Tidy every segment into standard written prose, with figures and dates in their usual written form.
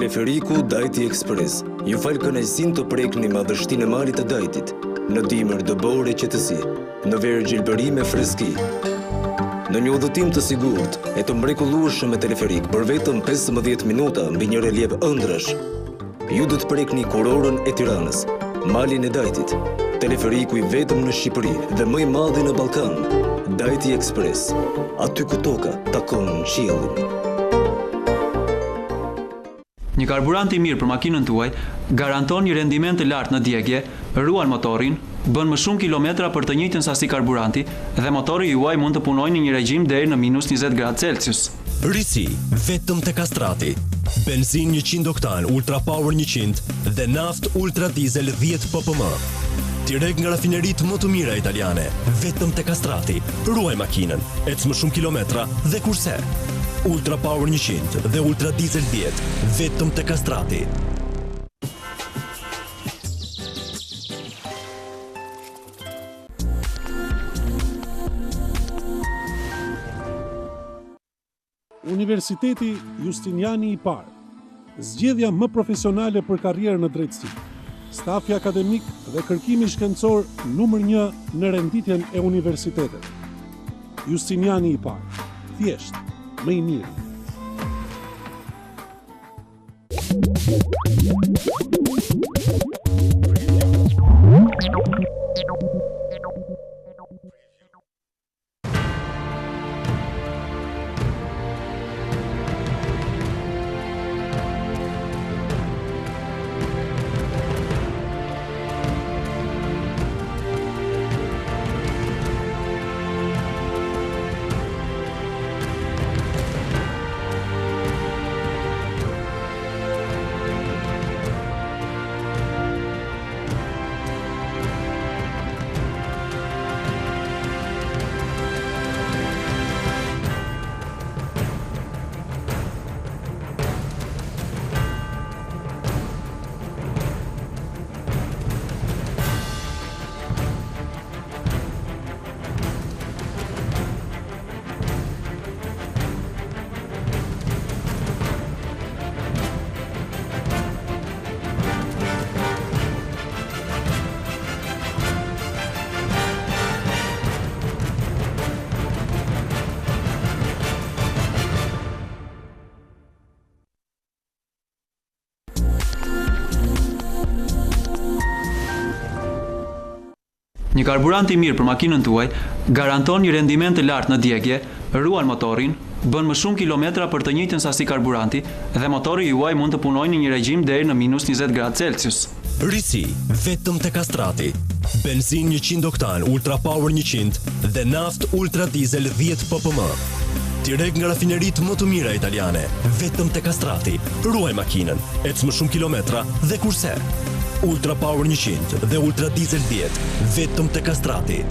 Teleferiku Dajti Express ju fal kënaqësinë të prekni madhështinë e malit të Dajtit, në dimër dëbore qetësi, në verë gjelbëri me freski. Në një udhëtim të sigurt e të mrekullueshëm me teleferik për vetëm 15 minuta mbi një relief ëndrash, ju do të prekni kurorën e Tiranës, malin e Dajtit, teleferiku i vetëm në Shqipëri dhe më i madhi në Ballkan, Dajti Express, aty ku toka takon qiellin. Një karburant i mirë për makinën tuaj garanton një rendiment të lartë në djegje, ruan motorin, bën më shumë kilometra për të njëjtën sasi karburanti dhe motori juaj mund të punojë në një regjim deri në -20 gradë Celsius. Risi vetëm te Kastrati. Benzin 100 oktan Ultra Power 100 dhe naft Ultra Diesel 10 ppm. Direkt nga rafineritë më të mira italiane, vetëm te Kastrati. Ruaj makinën, ec më shumë kilometra dhe kurse. Ultra Power 100 dhe Ultra Diesel 10, vetëm te Kastrati. Universiteti Justiniani i Parë, zgjedhja më profesionale për karrierë në drejtësi, stafi akademik dhe kërkimi shkencor numër 1 në renditjen e universitetet. Justiniani i Parë, thjesht, më i mirë. Një karburant i mirë për makinën tuaj garanton një rendiment të lartë në djegje, ruan motorin, bën më shumë kilometra për të njëjtën sasi karburanti dhe motori juaj mund të punojë në një regjim deri në -20 gradë Celsius. Risi vetëm te Kastrati. Benzin 100 oktan Ultra Power 100 dhe naft Ultra Diesel 10 ppm. Direkt nga rafineritë më të mira italiane, vetëm te Kastrati. Ruaj makinën, ec më shumë kilometra dhe kurse. Ultra Power 100 dhe Ultra Diesel 10, vetëm te Kastrati.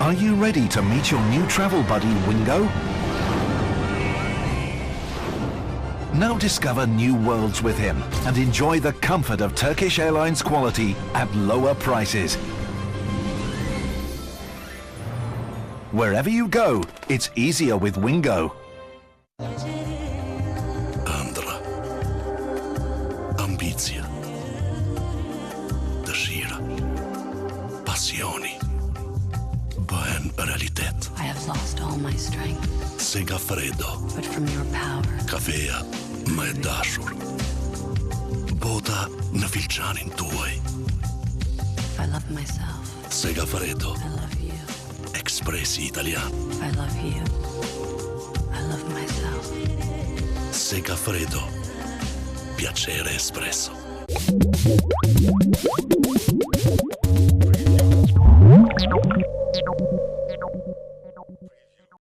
Are you ready to meet your new travel buddy, Wingo? Now discover new worlds with him and enjoy the comfort of Turkish Airlines quality at lower prices. Wherever you go, it's easier with Wingo. Ëndra, ambicia, dëshira, pasioni bëhen realitet. I have lost all my strength. Segafredo, But from your power, kafeja më e dashur. Bota në filçanin tuaj. I love myself. Segafredo, I love you. ekspresi italian. I love you. I love myself. Segafredo, piacere espresso. Thank you.